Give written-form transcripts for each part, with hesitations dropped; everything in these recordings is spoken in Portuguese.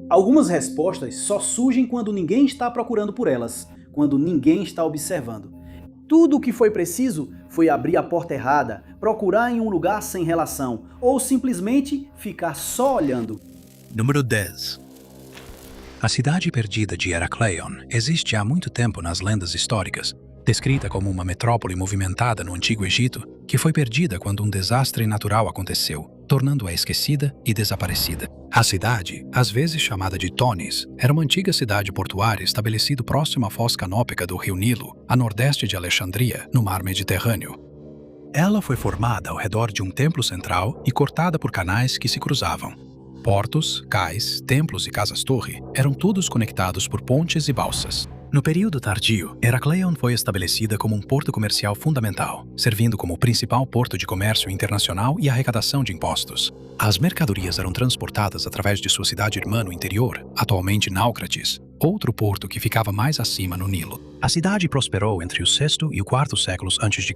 Algumas respostas só surgem quando ninguém está procurando por elas, quando ninguém está observando. Tudo o que foi preciso foi abrir a porta errada, procurar em um lugar sem relação, ou simplesmente ficar só olhando. Número 10. A cidade perdida de Herakleion existe há muito tempo nas lendas históricas, descrita como uma metrópole movimentada no Antigo Egito, que foi perdida quando um desastre natural aconteceu, tornando-a esquecida e desaparecida. A cidade, às vezes chamada de Tonis, era uma antiga cidade portuária estabelecida próxima à foz canópica do rio Nilo, a nordeste de Alexandria, no mar Mediterrâneo. Ela foi formada ao redor de um templo central e cortada por canais que se cruzavam. Portos, cais, templos e casas-torre eram todos conectados por pontes e balsas. No período tardio, Herakleion foi estabelecida como um porto comercial fundamental, servindo como o principal porto de comércio internacional e arrecadação de impostos. As mercadorias eram transportadas através de sua cidade-irmã no interior, atualmente Náucratis, outro porto que ficava mais acima no Nilo. A cidade prosperou entre o VI e o IV séculos a.C.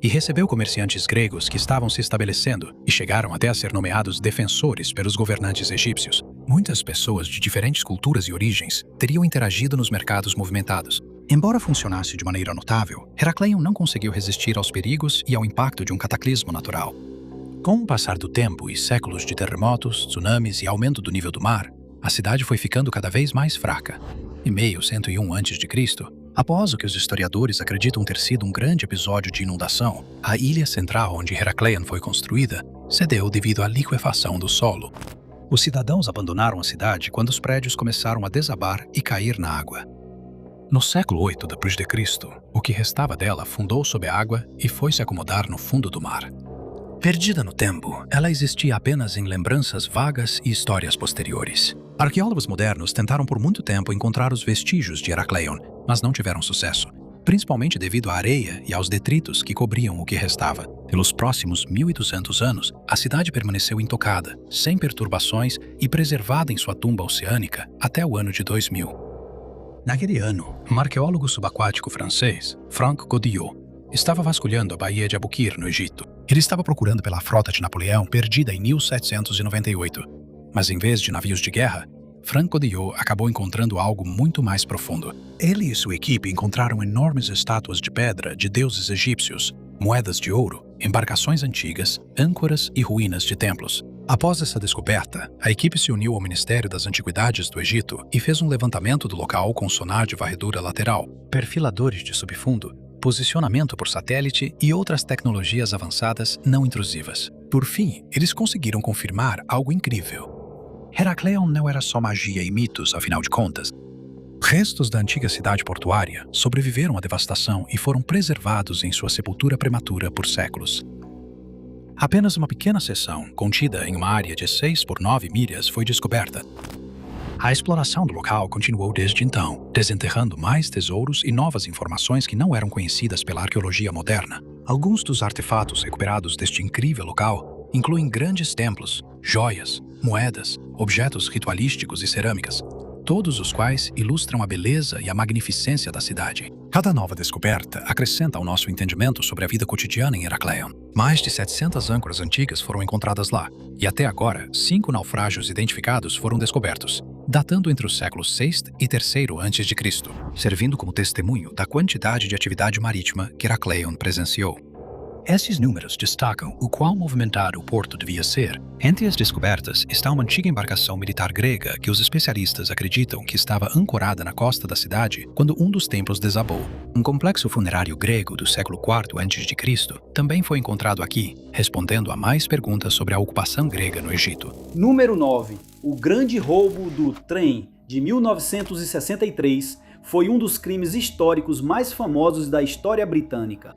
e recebeu comerciantes gregos que estavam se estabelecendo e chegaram até a ser nomeados defensores pelos governantes egípcios. Muitas pessoas de diferentes culturas e origens teriam interagido nos mercados movimentados. Embora funcionasse de maneira notável, Herakleion não conseguiu resistir aos perigos e ao impacto de um cataclismo natural. Com o passar do tempo e séculos de terremotos, tsunamis e aumento do nível do mar, a cidade foi ficando cada vez mais fraca. Em meio 101 a.C., após o que os historiadores acreditam ter sido um grande episódio de inundação, a ilha central onde Herakleion foi construída cedeu devido à liquefação do solo. Os cidadãos abandonaram a cidade quando os prédios começaram a desabar e cair na água. No século 8 d.C., o que restava dela afundou sob a água e foi se acomodar no fundo do mar. Perdida no tempo, ela existia apenas em lembranças vagas e histórias posteriores. Arqueólogos modernos tentaram por muito tempo encontrar os vestígios de Herakleion, mas não tiveram sucesso, principalmente devido à areia e aos detritos que cobriam o que restava. Pelos próximos 1.200 anos, a cidade permaneceu intocada, sem perturbações e preservada em sua tumba oceânica até o ano de 2000. Naquele ano, um arqueólogo subaquático francês, Franck Godillot, estava vasculhando a Baía de Abukir, no Egito. Ele estava procurando pela frota de Napoleão perdida em 1798. Mas em vez de navios de guerra, Franck Godillot acabou encontrando algo muito mais profundo. Ele e sua equipe encontraram enormes estátuas de pedra de deuses egípcios, moedas de ouro, embarcações antigas, âncoras e ruínas de templos. Após essa descoberta, a equipe se uniu ao Ministério das Antiguidades do Egito e fez um levantamento do local com sonar de varredura lateral, perfiladores de subfundo, posicionamento por satélite e outras tecnologias avançadas não intrusivas. Por fim, eles conseguiram confirmar algo incrível. Herakleion não era só magia e mitos, afinal de contas. Restos da antiga cidade portuária sobreviveram à devastação e foram preservados em sua sepultura prematura por séculos. Apenas uma pequena seção, contida em uma área de 6 por 9 milhas, foi descoberta. A exploração do local continuou desde então, desenterrando mais tesouros e novas informações que não eram conhecidas pela arqueologia moderna. Alguns dos artefatos recuperados deste incrível local incluem grandes templos, joias, moedas, objetos ritualísticos e cerâmicas, todos os quais ilustram a beleza e a magnificência da cidade. Cada nova descoberta acrescenta ao nosso entendimento sobre a vida cotidiana em Herakleion. Mais de 700 âncoras antigas foram encontradas lá, e até agora, 5 naufrágios identificados foram descobertos, datando entre os séculos VI e III a.C., servindo como testemunho da quantidade de atividade marítima que Herakleion presenciou. Esses números destacam o quão movimentado o porto devia ser. Entre as descobertas está uma antiga embarcação militar grega que os especialistas acreditam que estava ancorada na costa da cidade quando um dos templos desabou. Um complexo funerário grego do século IV a.C. também foi encontrado aqui, respondendo a mais perguntas sobre a ocupação grega no Egito. Número 9. O grande roubo do trem de 1963 foi um dos crimes históricos mais famosos da história britânica.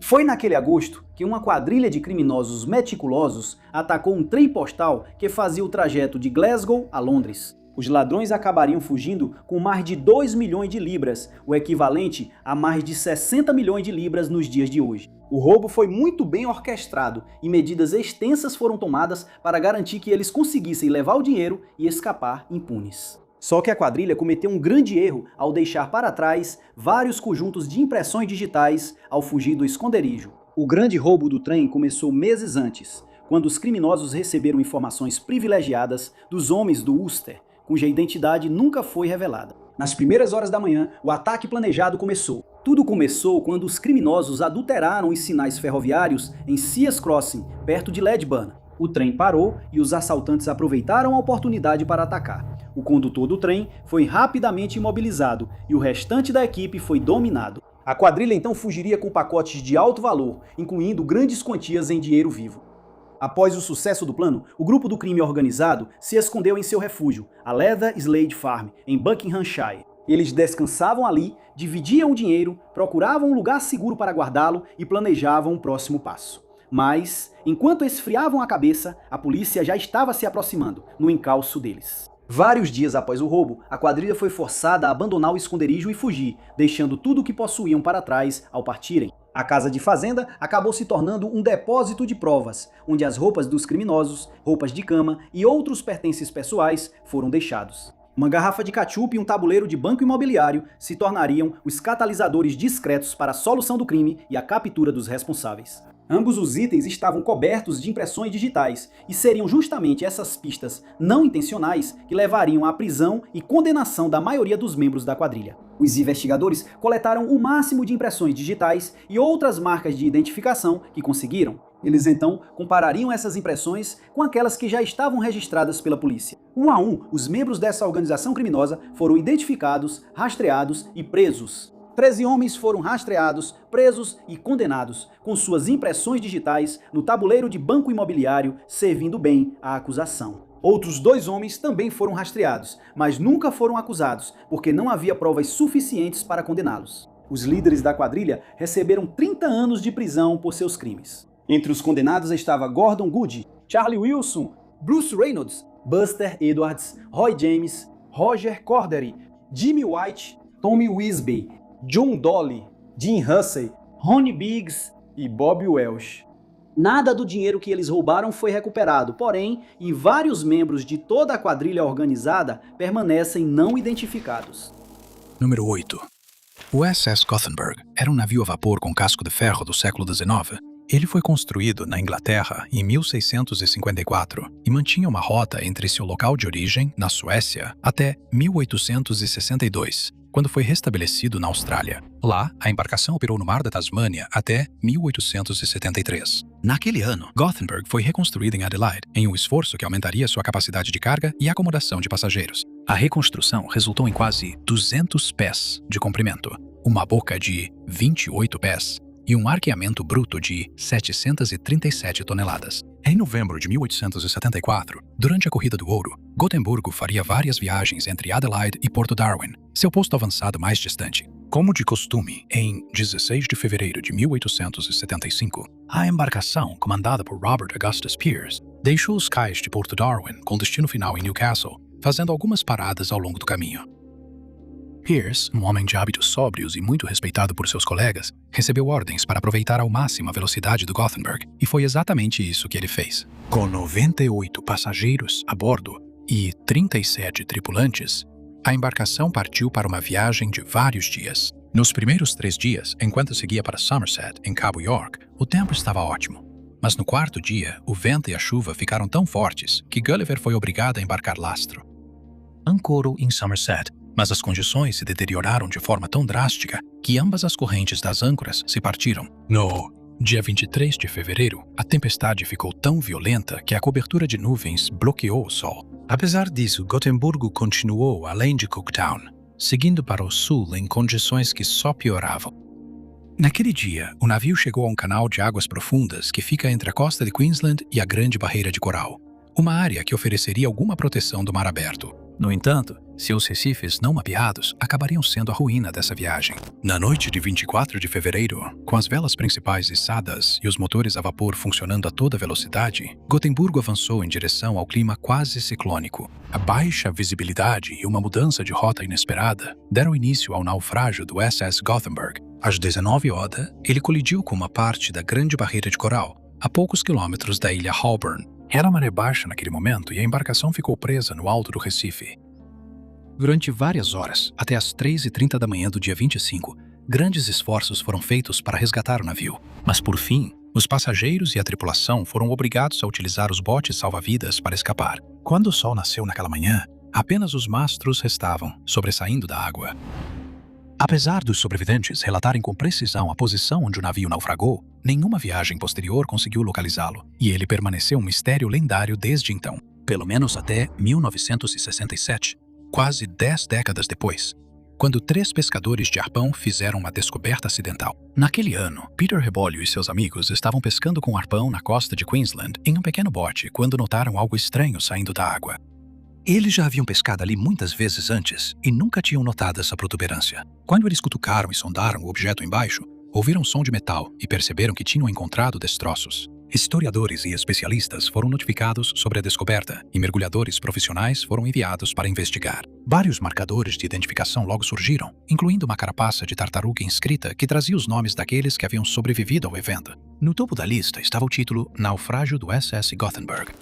Foi naquele agosto que uma quadrilha de criminosos meticulosos atacou um trem postal que fazia o trajeto de Glasgow a Londres. Os ladrões acabariam fugindo com mais de 2 milhões de libras, o equivalente a mais de 60 milhões de libras nos dias de hoje. O roubo foi muito bem orquestrado e medidas extensas foram tomadas para garantir que eles conseguissem levar o dinheiro e escapar impunes. Só que a quadrilha cometeu um grande erro ao deixar para trás vários conjuntos de impressões digitais ao fugir do esconderijo. O grande roubo do trem começou meses antes, quando os criminosos receberam informações privilegiadas dos homens do Ulster, cuja identidade nunca foi revelada. Nas primeiras horas da manhã, o ataque planejado começou. Tudo começou quando os criminosos adulteraram os sinais ferroviários em Sears Crossing, perto de Ledburn. O trem parou e os assaltantes aproveitaram a oportunidade para atacar. O condutor do trem foi rapidamente imobilizado e o restante da equipe foi dominado. A quadrilha então fugiria com pacotes de alto valor, incluindo grandes quantias em dinheiro vivo. Após o sucesso do plano, o grupo do crime organizado se escondeu em seu refúgio, a Leather Slade Farm, em Buckinghamshire. Eles descansavam ali, dividiam o dinheiro, procuravam um lugar seguro para guardá-lo e planejavam o próximo passo. Mas, enquanto esfriavam a cabeça, a polícia já estava se aproximando, no encalço deles. Vários dias após o roubo, a quadrilha foi forçada a abandonar o esconderijo e fugir, deixando tudo o que possuíam para trás ao partirem. A casa de fazenda acabou se tornando um depósito de provas, onde as roupas dos criminosos, roupas de cama e outros pertences pessoais foram deixados. Uma garrafa de ketchup e um tabuleiro de banco imobiliário se tornariam os catalisadores discretos para a solução do crime e a captura dos responsáveis. Ambos os itens estavam cobertos de impressões digitais e seriam justamente essas pistas não intencionais que levariam à prisão e condenação da maioria dos membros da quadrilha. Os investigadores coletaram o máximo de impressões digitais e outras marcas de identificação que conseguiram. Eles então comparariam essas impressões com aquelas que já estavam registradas pela polícia. Um a um, os membros dessa organização criminosa foram identificados, rastreados e presos. 13 homens foram rastreados, presos e condenados, com suas impressões digitais no tabuleiro de banco imobiliário servindo bem à acusação. Outros 2 homens também foram rastreados, mas nunca foram acusados, porque não havia provas suficientes para condená-los. Os líderes da quadrilha receberam 30 anos de prisão por seus crimes. Entre os condenados estava Gordon Goody, Charlie Wilson, Bruce Reynolds, Buster Edwards, Roy James, Roger Cordery, Jimmy White, Tommy Wisby, John Dolly, Jim Hussey, Ronnie Biggs e Bob Welsh. Nada do dinheiro que eles roubaram foi recuperado, porém, e vários membros de toda a quadrilha organizada permanecem não identificados. Número 8. O SS Gothenburg era um navio a vapor com casco de ferro do século XIX. Ele foi construído na Inglaterra em 1654 e mantinha uma rota entre seu local de origem, na Suécia, até 1862, quando foi restabelecido na Austrália. Lá, a embarcação operou no Mar da Tasmânia até 1873. Naquele ano, Gothenburg foi reconstruída em Adelaide, em um esforço que aumentaria sua capacidade de carga e acomodação de passageiros. A reconstrução resultou em quase 200 pés de comprimento, uma boca de 28 pés e um arqueamento bruto de 737 toneladas. Em novembro de 1874, durante a Corrida do Ouro, Gotemburgo faria várias viagens entre Adelaide e Porto Darwin, seu posto avançado mais distante. Como de costume, em 16 de fevereiro de 1875, a embarcação, comandada por Robert Augustus Pearce, deixou os cais de Porto Darwin com destino final em Newcastle, fazendo algumas paradas ao longo do caminho. Pearce, um homem de hábitos sóbrios e muito respeitado por seus colegas, recebeu ordens para aproveitar ao máximo a velocidade do Gothenburg, e foi exatamente isso que ele fez. Com 98 passageiros a bordo e 37 tripulantes, a embarcação partiu para uma viagem de vários dias. Nos primeiros 3 dias, enquanto seguia para Somerset, em Cabo York, o tempo estava ótimo. Mas no 4º dia, o vento e a chuva ficaram tão fortes que Gulliver foi obrigado a embarcar lastro. Ancorou em Somerset, mas as condições se deterioraram de forma tão drástica que ambas as correntes das âncoras se partiram. No dia 23 de fevereiro, a tempestade ficou tão violenta que a cobertura de nuvens bloqueou o sol. Apesar disso, Gotemburgo continuou além de Cooktown, seguindo para o sul em condições que só pioravam. Naquele dia, o navio chegou a um canal de águas profundas que fica entre a costa de Queensland e a Grande Barreira de Coral, uma área que ofereceria alguma proteção do mar aberto. No entanto, seus recifes não mapeados acabariam sendo a ruína dessa viagem. Na noite de 24 de fevereiro, com as velas principais içadas e os motores a vapor funcionando a toda velocidade, Gotemburgo avançou em direção ao clima quase ciclônico. A baixa visibilidade e uma mudança de rota inesperada deram início ao naufrágio do SS Gothenburg. Às 19 horas, ele colidiu com uma parte da Grande Barreira de Coral, a poucos quilômetros da ilha Holborn. Era maré baixa naquele momento e a embarcação ficou presa no alto do Recife. Durante várias horas, até às 3h30 da manhã do dia 25, grandes esforços foram feitos para resgatar o navio. Mas por fim, os passageiros e a tripulação foram obrigados a utilizar os botes salva-vidas para escapar. Quando o sol nasceu naquela manhã, Apenas os mastros restavam, sobressaindo da água. Apesar dos sobreviventes relatarem com precisão a posição onde o navio naufragou, nenhuma viagem posterior conseguiu localizá-lo, e ele permaneceu um mistério lendário desde então, pelo menos até 1967, quase 10 décadas depois, quando 3 pescadores de arpão fizeram uma descoberta acidental. Naquele ano, Peter Rebolio e seus amigos estavam pescando com arpão na costa de Queensland em um pequeno bote quando notaram algo estranho saindo da água. Eles já haviam pescado ali muitas vezes antes e nunca tinham notado essa protuberância. Quando eles cutucaram e sondaram o objeto embaixo, ouviram um som de metal e perceberam que tinham encontrado destroços. Historiadores e especialistas foram notificados sobre a descoberta e mergulhadores profissionais foram enviados para investigar. Vários marcadores de identificação logo surgiram, incluindo uma carapaça de tartaruga inscrita que trazia os nomes daqueles que haviam sobrevivido ao evento. No topo da lista estava o título Naufrágio do SS Gothenburg.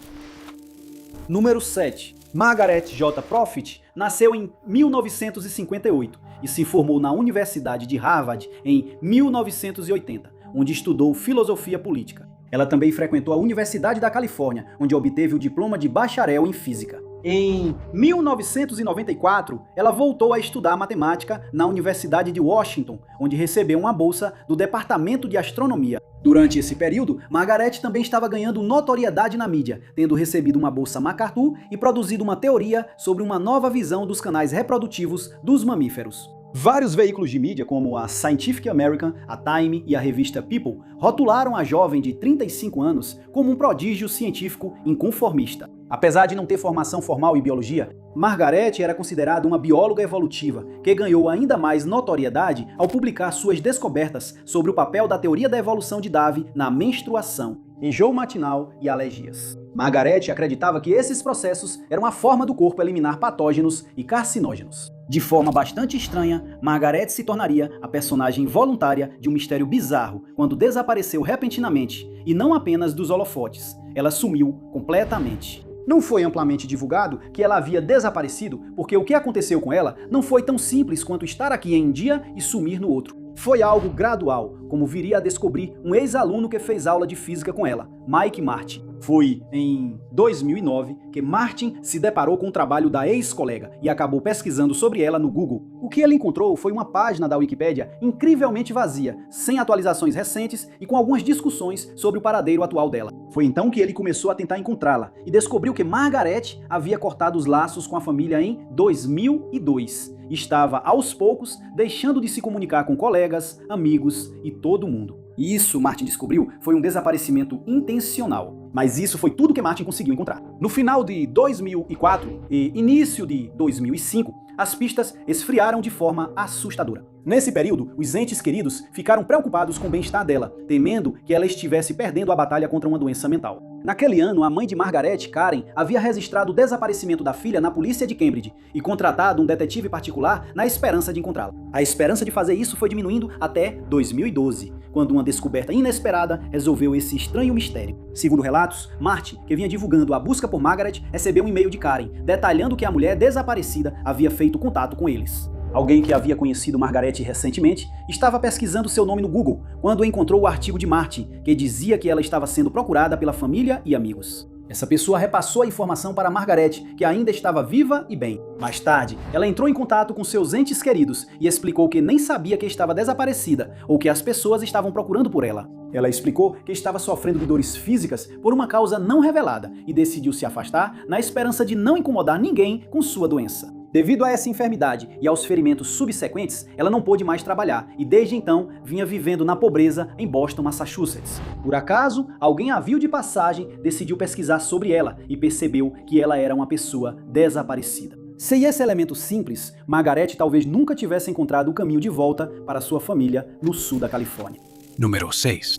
Número 7. Margaret J. Profit nasceu em 1958 e se formou na Universidade de Harvard em 1980, onde estudou filosofia política. Ela também frequentou a Universidade da Califórnia, onde obteve o diploma de bacharel em física. Em 1994, ela voltou a estudar matemática na Universidade de Washington, onde recebeu uma bolsa do Departamento de Astronomia. Durante esse período, Margaret também estava ganhando notoriedade na mídia, tendo recebido uma bolsa MacArthur e produzido uma teoria sobre uma nova visão dos canais reprodutivos dos mamíferos. Vários veículos de mídia, como a Scientific American, a Time e a revista People, rotularam a jovem de 35 anos como um prodígio científico inconformista. Apesar de não ter formação formal em biologia, Margaret era considerada uma bióloga evolutiva, que ganhou ainda mais notoriedade ao publicar suas descobertas sobre o papel da teoria da evolução de Darwin na menstruação, enjoo matinal e alergias. Margaret acreditava que esses processos eram uma forma do corpo eliminar patógenos e carcinógenos. De forma bastante estranha, Margaret se tornaria a personagem voluntária de um mistério bizarro quando desapareceu repentinamente, e não apenas dos holofotes, ela sumiu completamente. Não foi amplamente divulgado que ela havia desaparecido, porque o que aconteceu com ela não foi tão simples quanto estar aqui em um dia e sumir no outro. Foi algo gradual, como viria a descobrir um ex-aluno que fez aula de física com ela, Mike Martin. Foi em 2009 que Martin se deparou com o trabalho da ex-colega e acabou pesquisando sobre ela no Google. O que ele encontrou foi uma página da Wikipédia incrivelmente vazia, sem atualizações recentes e com algumas discussões sobre o paradeiro atual dela. Foi então que ele começou a tentar encontrá-la e descobriu que Margaret havia cortado os laços com a família em 2002. Estava, aos poucos, deixando de se comunicar com colegas, amigos e todo mundo. E isso, Martin descobriu, foi um desaparecimento intencional. Mas isso foi tudo que Martin conseguiu encontrar. No final de 2004 e início de 2005, as pistas esfriaram de forma assustadora. Nesse período, os entes queridos ficaram preocupados com o bem-estar dela, temendo que ela estivesse perdendo a batalha contra uma doença mental. Naquele ano, a mãe de Margaret, Karen, havia registrado o desaparecimento da filha na polícia de Cambridge e contratado um detetive particular na esperança de encontrá-la. A esperança de fazer isso foi diminuindo até 2012, quando uma descoberta inesperada resolveu esse estranho mistério. Segundo relatos, Martin, que vinha divulgando a busca por Margaret, recebeu um e-mail de Karen, detalhando que a mulher desaparecida havia feito contato com eles. Alguém que havia conhecido Margaret recentemente estava pesquisando seu nome no Google quando encontrou o artigo de Martin, que dizia que ela estava sendo procurada pela família e amigos. Essa pessoa repassou a informação para Margaret, que ainda estava viva e bem. Mais tarde, ela entrou em contato com seus entes queridos e explicou que nem sabia que estava desaparecida ou que as pessoas estavam procurando por ela. Ela explicou que estava sofrendo de dores físicas por uma causa não revelada e decidiu se afastar na esperança de não incomodar ninguém com sua doença. Devido a essa enfermidade e aos ferimentos subsequentes, ela não pôde mais trabalhar e desde então vinha vivendo na pobreza em Boston, Massachusetts. Por acaso, alguém a viu de passagem, decidiu pesquisar sobre ela e percebeu que ela era uma pessoa desaparecida. Sem esse elemento simples, Margaret talvez nunca tivesse encontrado o caminho de volta para sua família no sul da Califórnia. Número 6.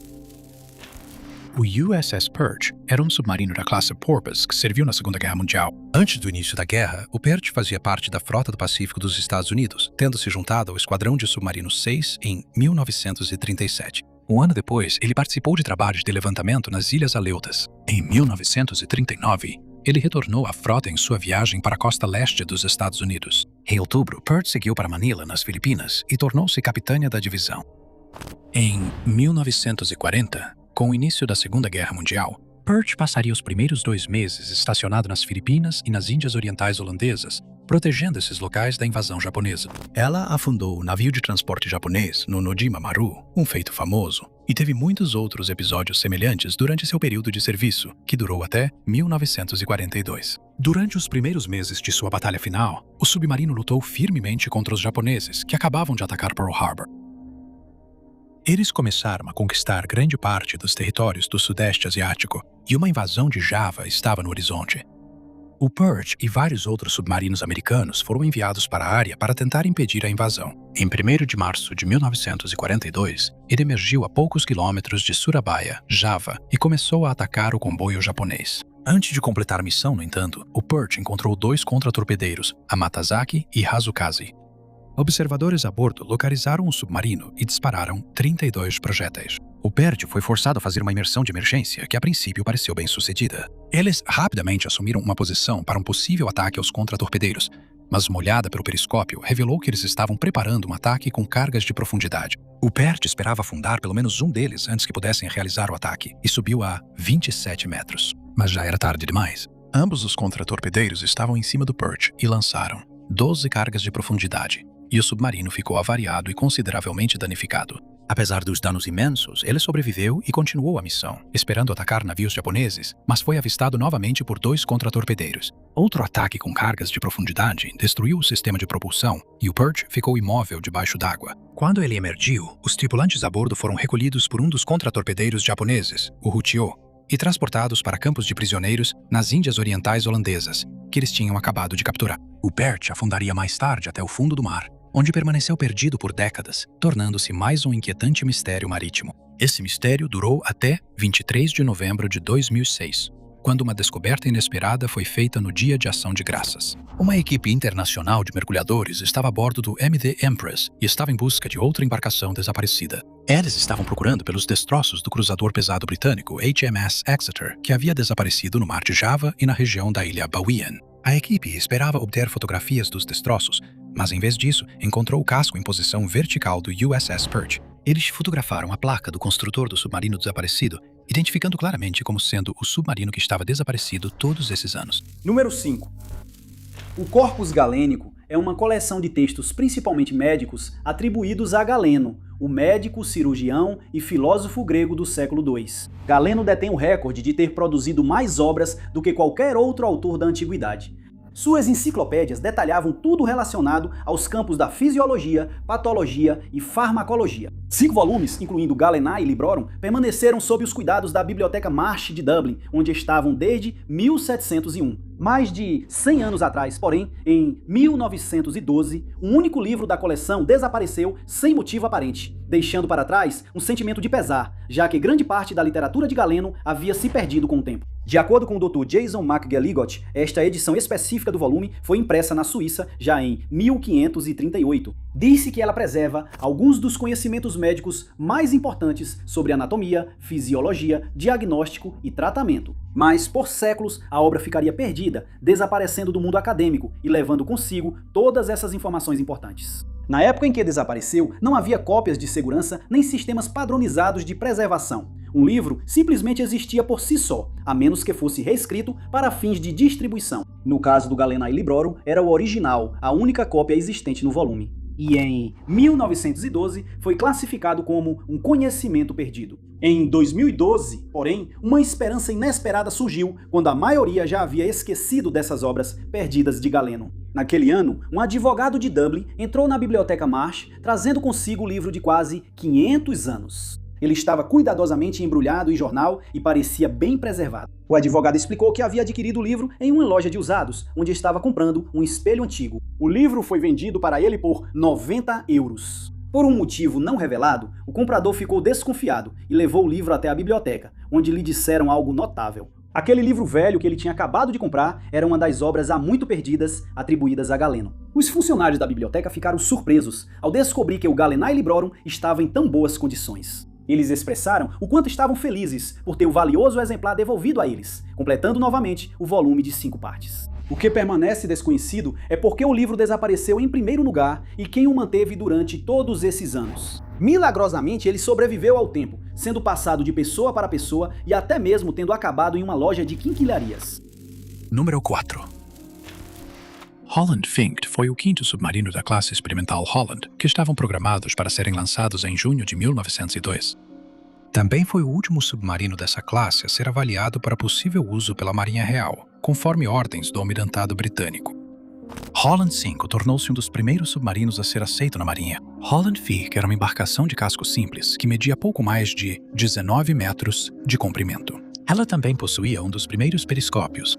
O USS Perch era um submarino da classe Porpoise que serviu na Segunda Guerra Mundial. Antes do início da guerra, o Perch fazia parte da Frota do Pacífico dos Estados Unidos, tendo se juntado ao Esquadrão de Submarinos 6 em 1937. Um ano depois, ele participou de trabalhos de levantamento nas Ilhas Aleutas. Em 1939, ele retornou à frota em sua viagem para a costa leste dos Estados Unidos. Em outubro, Perch seguiu para Manila, nas Filipinas, e tornou-se capitã da divisão. Em 1940, com o início da Segunda Guerra Mundial, Perch passaria os primeiros 2 meses estacionado nas Filipinas e nas Índias Orientais Holandesas, protegendo esses locais da invasão japonesa. Ela afundou o navio de transporte japonês no Nojima Maru, um feito famoso, e teve muitos outros episódios semelhantes durante seu período de serviço, que durou até 1942. Durante os primeiros meses de sua batalha final, o submarino lutou firmemente contra os japoneses, que acabavam de atacar Pearl Harbor. Eles começaram a conquistar grande parte dos territórios do Sudeste Asiático, e uma invasão de Java estava no horizonte. O Perch e vários outros submarinos americanos foram enviados para a área para tentar impedir a invasão. Em 1º de março de 1942, ele emergiu a poucos quilômetros de Surabaya, Java, e começou a atacar o comboio japonês. Antes de completar a missão, no entanto, o Perch encontrou 2 contratorpedeiros, a Matazaki e Hazukaze. Observadores a bordo localizaram o submarino e dispararam 32 projéteis. O Perch foi forçado a fazer uma imersão de emergência que a princípio pareceu bem sucedida. Eles rapidamente assumiram uma posição para um possível ataque aos contratorpedeiros, mas uma olhada pelo periscópio revelou que eles estavam preparando um ataque com cargas de profundidade. O Perch esperava afundar pelo menos um deles antes que pudessem realizar o ataque, e subiu a 27 metros. Mas já era tarde demais. Ambos os contratorpedeiros estavam em cima do Perch e lançaram 12 cargas de profundidade, e o submarino ficou avariado e consideravelmente danificado. Apesar dos danos imensos, ele sobreviveu e continuou a missão, esperando atacar navios japoneses, mas foi avistado novamente por 2 contratorpedeiros. Outro ataque com cargas de profundidade destruiu o sistema de propulsão e o Perch ficou imóvel debaixo d'água. Quando ele emergiu, os tripulantes a bordo foram recolhidos por um dos contratorpedeiros japoneses, o Hutio, e transportados para campos de prisioneiros nas Índias Orientais Holandesas, que eles tinham acabado de capturar. O Perch afundaria mais tarde até o fundo do mar, onde permaneceu perdido por décadas, tornando-se mais um inquietante mistério marítimo. Esse mistério durou até 23 de novembro de 2006, quando uma descoberta inesperada foi feita no Dia de Ação de Graças. Uma equipe internacional de mergulhadores estava a bordo do MV Empress e estava em busca de outra embarcação desaparecida. Eles estavam procurando pelos destroços do cruzador pesado britânico HMS Exeter, que havia desaparecido no Mar de Java e na região da ilha Bawean. A equipe esperava obter fotografias dos destroços, mas em vez disso, encontrou o casco em posição vertical do USS Perch. Eles fotografaram a placa do construtor do submarino desaparecido, identificando claramente como sendo o submarino que estava desaparecido todos esses anos. Número 5. O Corpus Galênico é uma coleção de textos principalmente médicos atribuídos a Galeno, o médico, cirurgião e filósofo grego do século II. Galeno detém o recorde de ter produzido mais obras do que qualquer outro autor da antiguidade. Suas enciclopédias detalhavam tudo relacionado aos campos da fisiologia, patologia e farmacologia. 5 volumes, incluindo Galenae Librorum, permaneceram sob os cuidados da Biblioteca Marsh de Dublin, onde estavam desde 1701. Mais de 100 anos atrás, porém, em 1912, um único livro da coleção desapareceu sem motivo aparente, deixando para trás um sentimento de pesar, já que grande parte da literatura de Galeno havia se perdido com o tempo. De acordo com o Dr. Jason McGilligot, esta edição específica do volume foi impressa na Suíça já em 1538. Disse que ela preserva alguns dos conhecimentos médicos mais importantes sobre anatomia, fisiologia, diagnóstico e tratamento. Mas, por séculos, a obra ficaria perdida, desaparecendo do mundo acadêmico e levando consigo todas essas informações importantes. Na época em que desapareceu, não havia cópias de segurança nem sistemas padronizados de preservação. Um livro simplesmente existia por si só, a menos que fosse reescrito para fins de distribuição. No caso do Galenae Librorum, era o original, a única cópia existente no volume. E em 1912 foi classificado como um conhecimento perdido. Em 2012, porém, uma esperança inesperada surgiu quando a maioria já havia esquecido dessas obras perdidas de Galeno. Naquele ano, um advogado de Dublin entrou na Biblioteca Marsh, trazendo consigo o livro de quase 500 anos. Ele estava cuidadosamente embrulhado em jornal e parecia bem preservado. O advogado explicou que havia adquirido o livro em uma loja de usados, onde estava comprando um espelho antigo. O livro foi vendido para ele por 90 euros. Por um motivo não revelado, o comprador ficou desconfiado e levou o livro até a biblioteca, onde lhe disseram algo notável. Aquele livro velho que ele tinha acabado de comprar era uma das obras há muito perdidas atribuídas a Galeno. Os funcionários da biblioteca ficaram surpresos ao descobrir que o Galenae Librorum estava em tão boas condições. Eles expressaram o quanto estavam felizes por ter o valioso exemplar devolvido a eles, completando novamente o volume de 5 partes. O que permanece desconhecido é porque o livro desapareceu em primeiro lugar e quem o manteve durante todos esses anos. Milagrosamente, ele sobreviveu ao tempo, sendo passado de pessoa para pessoa e até mesmo tendo acabado em uma loja de quinquilharias. Número 4. Holland Finkt foi o quinto submarino da classe experimental Holland, que estavam programados para serem lançados em junho de 1902. Também foi o último submarino dessa classe a ser avaliado para possível uso pela Marinha Real, conforme ordens do almirantado britânico. Holland V tornou-se um dos primeiros submarinos a ser aceito na Marinha. Holland Finkt era uma embarcação de casco simples que media pouco mais de 19 metros de comprimento. Ela também possuía um dos primeiros periscópios.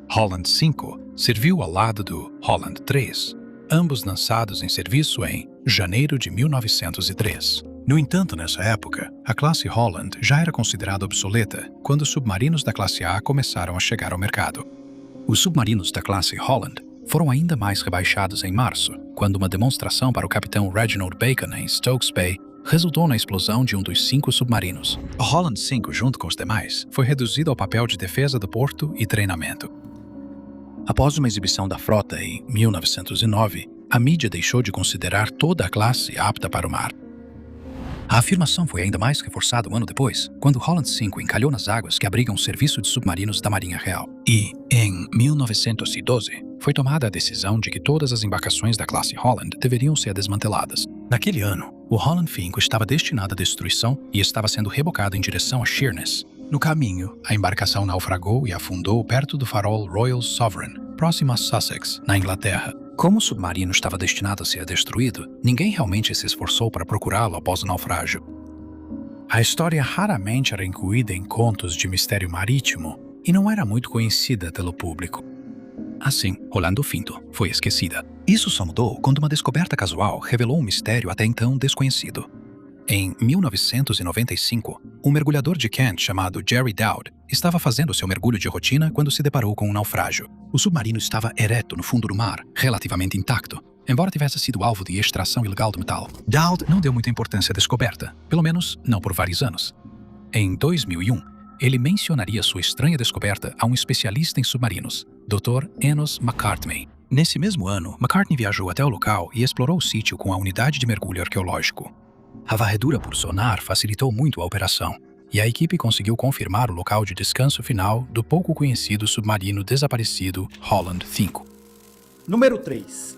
Holland V serviu ao lado do Holland III, ambos lançados em serviço em janeiro de 1903. No entanto, nessa época, a classe Holland já era considerada obsoleta quando os submarinos da classe A começaram a chegar ao mercado. Os submarinos da classe Holland foram ainda mais rebaixados em março, quando uma demonstração para o capitão Reginald Bacon em Stokes Bay resultou na explosão de um dos 5 submarinos. O Holland V, junto com os demais, foi reduzido ao papel de defesa do porto e treinamento. Após uma exibição da frota em 1909, a mídia deixou de considerar toda a classe apta para o mar. A afirmação foi ainda mais reforçada um ano depois, quando Holland V encalhou nas águas que abrigam o serviço de submarinos da Marinha Real. E, em 1912, foi tomada a decisão de que todas as embarcações da classe Holland deveriam ser desmanteladas. Naquele ano, o Holland V estava destinado à destruição e estava sendo rebocado em direção a Sheerness. No caminho, a embarcação naufragou e afundou perto do farol Royal Sovereign, próximo a Sussex, na Inglaterra. Como o submarino estava destinado a ser destruído, ninguém realmente se esforçou para procurá-lo após o naufrágio. A história raramente era incluída em contos de mistério marítimo e não era muito conhecida pelo público. Assim, Rolando Finto foi esquecida. Isso só mudou quando uma descoberta casual revelou um mistério até então desconhecido. Em 1995, um mergulhador de Kent chamado Jerry Dowd estava fazendo seu mergulho de rotina quando se deparou com um naufrágio. O submarino estava ereto no fundo do mar, relativamente intacto, embora tivesse sido alvo de extração ilegal do metal. Dowd não deu muita importância à descoberta, pelo menos não por vários anos. Em 2001, ele mencionaria sua estranha descoberta a um especialista em submarinos, Dr. Enos McCartney. Nesse mesmo ano, McCartney viajou até o local e explorou o sítio com a unidade de mergulho arqueológico. A varredura por sonar facilitou muito a operação, e a equipe conseguiu confirmar o local de descanso final do pouco conhecido submarino desaparecido Holland V. Número 3.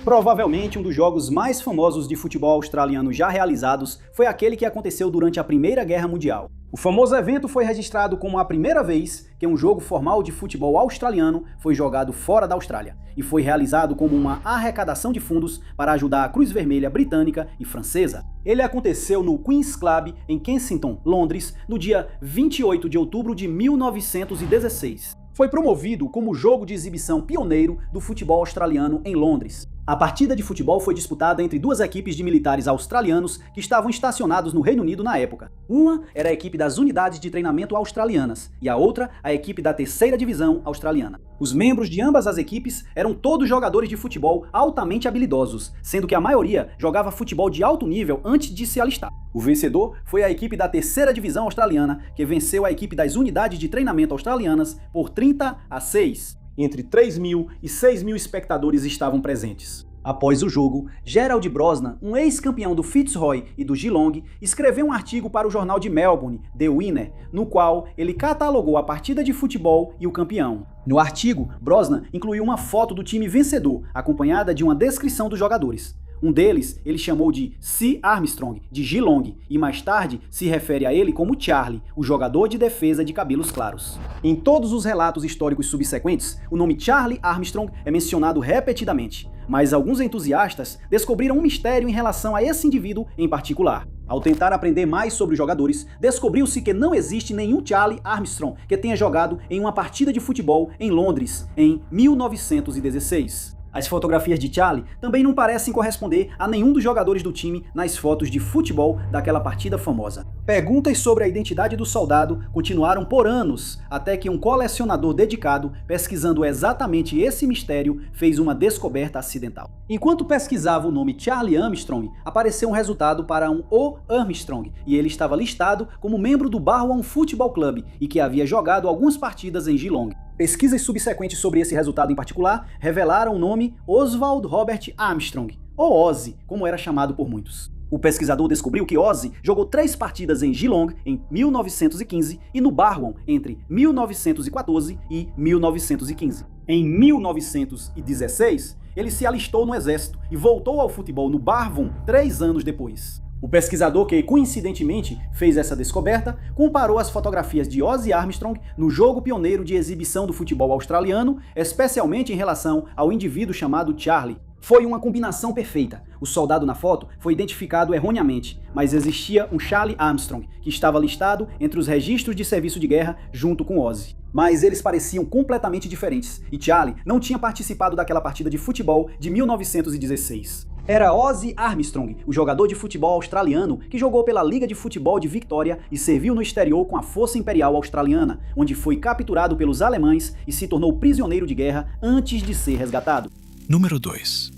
Provavelmente um dos jogos mais famosos de futebol australiano já realizados foi aquele que aconteceu durante a Primeira Guerra Mundial. O famoso evento foi registrado como a primeira vez que um jogo formal de futebol australiano foi jogado fora da Austrália, e foi realizado como uma arrecadação de fundos para ajudar a Cruz Vermelha britânica e francesa. Ele aconteceu no Queen's Club, em Kensington, Londres, no dia 28 de outubro de 1916. Foi promovido como jogo de exibição pioneiro do futebol australiano em Londres. A partida de futebol foi disputada entre duas equipes de militares australianos que estavam estacionados no Reino Unido na época. Uma era a equipe das unidades de treinamento australianas e a outra a equipe da 3ª Divisão australiana. Os membros de ambas as equipes eram todos jogadores de futebol altamente habilidosos, sendo que a maioria jogava futebol de alto nível antes de se alistar. O vencedor foi a equipe da 3ª Divisão australiana, que venceu a equipe das unidades de treinamento australianas por 30-6. Entre 3.000 e 6.000 espectadores estavam presentes. Após o jogo, Gerald Brosnan, um ex-campeão do Fitzroy e do Geelong, escreveu um artigo para o jornal de Melbourne, The Winner, no qual ele catalogou a partida de futebol e o campeão. No artigo, Brosnan incluiu uma foto do time vencedor, acompanhada de uma descrição dos jogadores. Um deles ele chamou de C. Armstrong, de Geelong, e mais tarde se refere a ele como Charlie, o jogador de defesa de cabelos claros. Em todos os relatos históricos subsequentes, o nome Charlie Armstrong é mencionado repetidamente, mas alguns entusiastas descobriram um mistério em relação a esse indivíduo em particular. Ao tentar aprender mais sobre os jogadores, descobriu-se que não existe nenhum Charlie Armstrong que tenha jogado em uma partida de futebol em Londres em 1916. As fotografias de Charlie também não parecem corresponder a nenhum dos jogadores do time nas fotos de futebol daquela partida famosa. Perguntas sobre a identidade do soldado continuaram por anos, até que um colecionador dedicado, pesquisando exatamente esse mistério, fez uma descoberta acidental. Enquanto pesquisava o nome Charlie Armstrong, apareceu um resultado para um O. Armstrong, e ele estava listado como membro do Barwon Football Club e que havia jogado algumas partidas em Geelong. Pesquisas subsequentes sobre esse resultado em particular revelaram o nome Oswald Robert Armstrong, ou Ozzy, como era chamado por muitos. O pesquisador descobriu que Ozzy jogou 3 partidas em Geelong em 1915 e no Barwon entre 1914 e 1915. Em 1916, ele se alistou no exército e voltou ao futebol no Barwon 3 anos depois. O pesquisador que, coincidentemente, fez essa descoberta, comparou as fotografias de Ozzy Armstrong no jogo pioneiro de exibição do futebol australiano, especialmente em relação ao indivíduo chamado Charlie. Foi uma combinação perfeita. O soldado na foto foi identificado erroneamente, mas existia um Charlie Armstrong, que estava listado entre os registros de serviço de guerra junto com Ozzy. Mas eles pareciam completamente diferentes, e Charlie não tinha participado daquela partida de futebol de 1916. Era Ozzy Armstrong, o jogador de futebol australiano que jogou pela Liga de Futebol de Victoria e serviu no exterior com a Força Imperial Australiana, onde foi capturado pelos alemães e se tornou prisioneiro de guerra antes de ser resgatado. Número 2.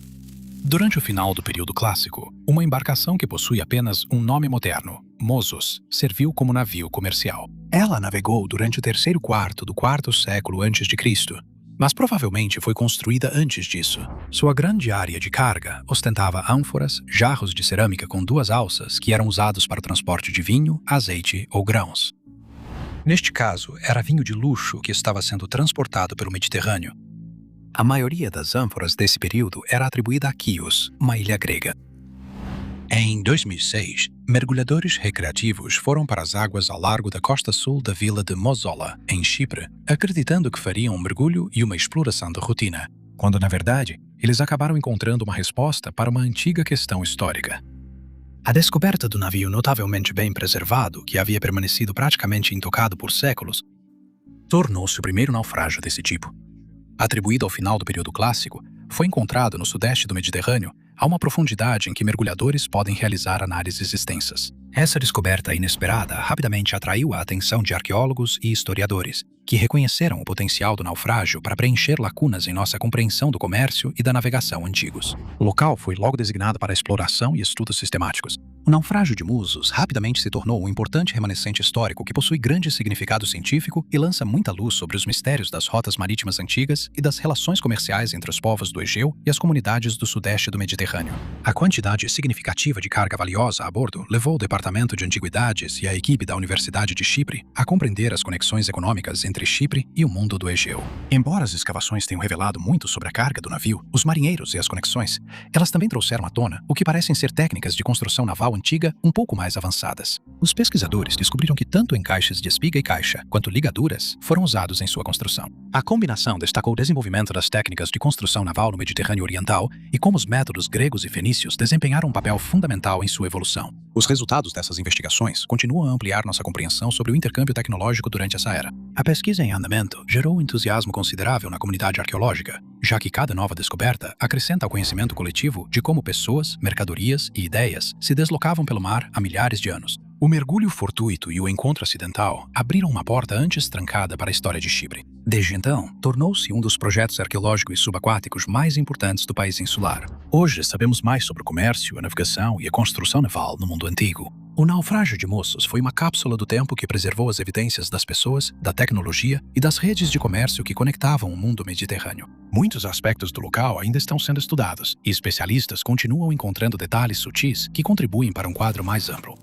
Durante o final do período clássico, uma embarcação que possui apenas um nome moderno, Mossos, serviu como navio comercial. Ela navegou durante o terceiro quarto do quarto século a.C., mas provavelmente foi construída antes disso. Sua grande área de carga ostentava ânforas, jarros de cerâmica com 2 alças que eram usados para o transporte de vinho, azeite ou grãos. Neste caso, era vinho de luxo que estava sendo transportado pelo Mediterrâneo. A maioria das ânforas desse período era atribuída a Chios, uma ilha grega. Em 2006, mergulhadores recreativos foram para as águas ao largo da costa sul da vila de Mossola, em Chipre, acreditando que fariam um mergulho e uma exploração de rotina, quando, na verdade, eles acabaram encontrando uma resposta para uma antiga questão histórica. A descoberta do navio notavelmente bem preservado, que havia permanecido praticamente intocado por séculos, tornou-se o primeiro naufrágio desse tipo. Atribuído ao final do período clássico, foi encontrado no sudeste do Mediterrâneo a uma profundidade em que mergulhadores podem realizar análises extensas. Essa descoberta inesperada rapidamente atraiu a atenção de arqueólogos e historiadores, que reconheceram o potencial do naufrágio para preencher lacunas em nossa compreensão do comércio e da navegação antigos. O local foi logo designado para exploração e estudos sistemáticos. O naufrágio de Mossos rapidamente se tornou um importante remanescente histórico que possui grande significado científico e lança muita luz sobre os mistérios das rotas marítimas antigas e das relações comerciais entre os povos do Egeu e as comunidades do sudeste do Mediterrâneo. A quantidade significativa de carga valiosa a bordo levou o Departamento de Antiguidades e a equipe da Universidade de Chipre a compreender as conexões econômicas entre Chipre e o mundo do Egeu. Embora as escavações tenham revelado muito sobre a carga do navio, os marinheiros e as conexões, elas também trouxeram à tona o que parecem ser técnicas de construção naval antiga um pouco mais avançadas. Os pesquisadores descobriram que tanto encaixes de espiga e caixa quanto ligaduras foram usados em sua construção. A combinação destacou o desenvolvimento das técnicas de construção naval no Mediterrâneo Oriental e como os métodos gregos e fenícios desempenharam um papel fundamental em sua evolução. Os resultados dessas investigações continuam a ampliar nossa compreensão sobre o intercâmbio tecnológico durante essa era. A pesquisa em andamento gerou um entusiasmo considerável na comunidade arqueológica, já que cada nova descoberta acrescenta ao conhecimento coletivo de como pessoas, mercadorias e ideias se deslocavam pelo mar há milhares de anos. O mergulho fortuito e o encontro acidental abriram uma porta antes trancada para a história de Chipre. Desde então, tornou-se um dos projetos arqueológicos subaquáticos mais importantes do país insular. Hoje sabemos mais sobre o comércio, a navegação e a construção naval no mundo antigo. O naufrágio de Mossos foi uma cápsula do tempo que preservou as evidências das pessoas, da tecnologia e das redes de comércio que conectavam o mundo mediterrâneo. Muitos aspectos do local ainda estão sendo estudados, e especialistas continuam encontrando detalhes sutis que contribuem para um quadro mais amplo.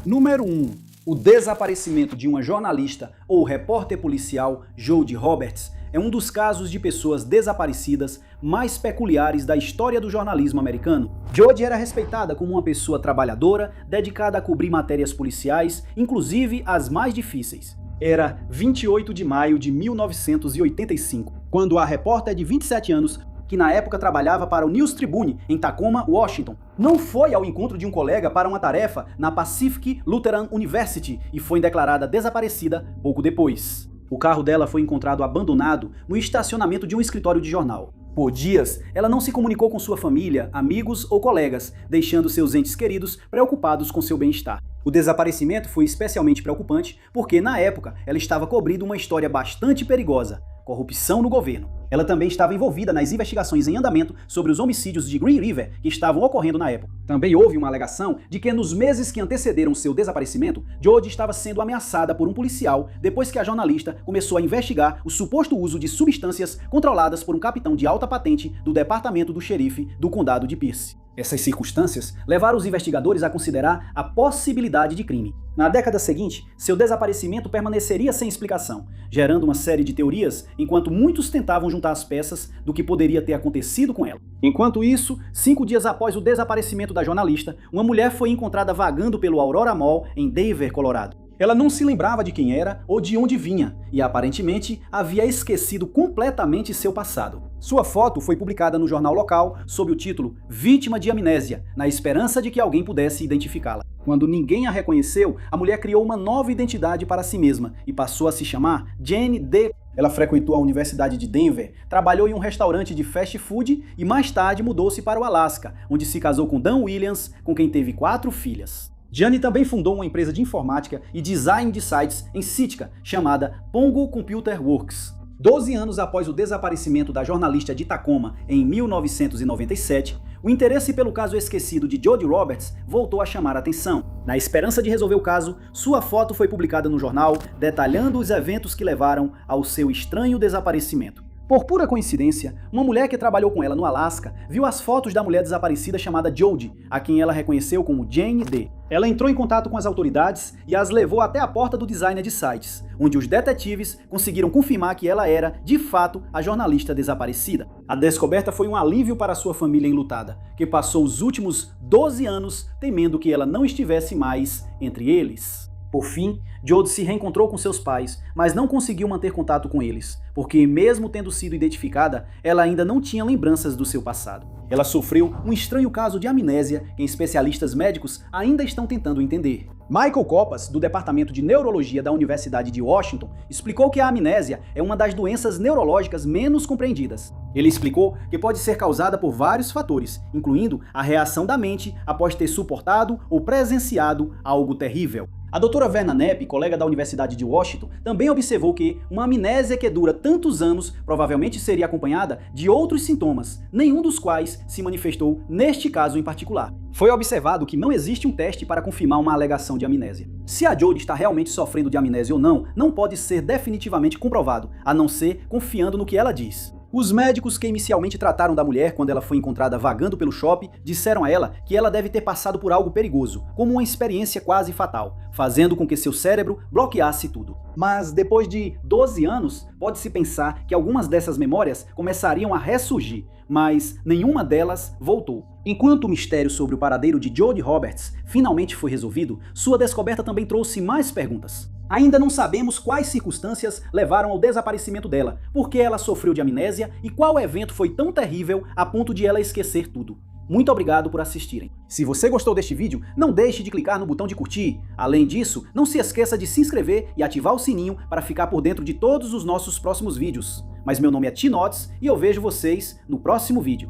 Número 1. O desaparecimento de uma jornalista ou repórter policial, Jodie Roberts, é um dos casos de pessoas desaparecidas mais peculiares da história do jornalismo americano. Jodie era respeitada como uma pessoa trabalhadora, dedicada a cobrir matérias policiais, inclusive as mais difíceis. Era 28 de maio de 1985, quando a repórter de 27 anos, que na época trabalhava para o News Tribune, em Tacoma, Washington, não foi ao encontro de um colega para uma tarefa na Pacific Lutheran University e foi declarada desaparecida pouco depois. O carro dela foi encontrado abandonado no estacionamento de um escritório de jornal. Por dias, ela não se comunicou com sua família, amigos ou colegas, deixando seus entes queridos preocupados com seu bem-estar. O desaparecimento foi especialmente preocupante porque, na época, ela estava cobrindo uma história bastante perigosa: corrupção no governo. Ela também estava envolvida nas investigações em andamento sobre os homicídios de Green River que estavam ocorrendo na época. Também houve uma alegação de que nos meses que antecederam seu desaparecimento, Jodie estava sendo ameaçada por um policial depois que a jornalista começou a investigar o suposto uso de substâncias controladas por um capitão de alta patente do departamento do xerife do condado de Pierce. Essas circunstâncias levaram os investigadores a considerar a possibilidade de crime. Na década seguinte, seu desaparecimento permaneceria sem explicação, gerando uma série de teorias, enquanto muitos tentavam juntar as peças do que poderia ter acontecido com ela. Enquanto isso, 5 dias após o desaparecimento da jornalista, uma mulher foi encontrada vagando pelo Aurora Mall, em Denver, Colorado. Ela não se lembrava de quem era ou de onde vinha, e aparentemente havia esquecido completamente seu passado. Sua foto foi publicada no jornal local sob o título Vítima de Amnésia, na esperança de que alguém pudesse identificá-la. Quando ninguém a reconheceu, a mulher criou uma nova identidade para si mesma e passou a se chamar Jane D. Ela frequentou a Universidade de Denver, trabalhou em um restaurante de fast food e mais tarde mudou-se para o Alasca, onde se casou com Dan Williams, com quem teve 4 filhas. Jane também fundou uma empresa de informática e design de sites em Sitka, chamada Pongo Computer Works. 12 anos após o desaparecimento da jornalista de Tacoma, em 1997, o interesse pelo caso esquecido de Jodie Roberts voltou a chamar a atenção. Na esperança de resolver o caso, sua foto foi publicada no jornal, detalhando os eventos que levaram ao seu estranho desaparecimento. Por pura coincidência, uma mulher que trabalhou com ela no Alasca viu as fotos da mulher desaparecida chamada Jodie, a quem ela reconheceu como Jane D. Ela entrou em contato com as autoridades e as levou até a porta do designer de sites, onde os detetives conseguiram confirmar que ela era, de fato, a jornalista desaparecida. A descoberta foi um alívio para sua família enlutada, que passou os últimos 12 anos temendo que ela não estivesse mais entre eles. Por fim, Jodie se reencontrou com seus pais, mas não conseguiu manter contato com eles, porque mesmo tendo sido identificada, ela ainda não tinha lembranças do seu passado. Ela sofreu um estranho caso de amnésia que especialistas médicos ainda estão tentando entender. Michael Koppas, do Departamento de Neurologia da Universidade de Washington, explicou que a amnésia é uma das doenças neurológicas menos compreendidas. Ele explicou que pode ser causada por vários fatores, incluindo a reação da mente após ter suportado ou presenciado algo terrível. A doutora Verna Knepp, colega da Universidade de Washington, também observou que uma amnésia que dura tantos anos provavelmente seria acompanhada de outros sintomas, nenhum dos quais se manifestou neste caso em particular. Foi observado que não existe um teste para confirmar uma alegação de amnésia. Se a Jodie está realmente sofrendo de amnésia ou não pode ser definitivamente comprovado, a não ser confiando no que ela diz. Os médicos que inicialmente trataram da mulher quando ela foi encontrada vagando pelo shopping disseram a ela que ela deve ter passado por algo perigoso, como uma experiência quase fatal, fazendo com que seu cérebro bloqueasse tudo. Mas depois de 12 anos, pode-se pensar que algumas dessas memórias começariam a ressurgir, mas nenhuma delas voltou. Enquanto o mistério sobre o paradeiro de Jodie Roberts finalmente foi resolvido, sua descoberta também trouxe mais perguntas. Ainda não sabemos quais circunstâncias levaram ao desaparecimento dela, por que ela sofreu de amnésia e qual evento foi tão terrível a ponto de ela esquecer tudo. Muito obrigado por assistirem. Se você gostou deste vídeo, não deixe de clicar no botão de curtir. Além disso, não se esqueça de se inscrever e ativar o sininho para ficar por dentro de todos os nossos próximos vídeos. Mas meu nome é Tinotes e eu vejo vocês no próximo vídeo.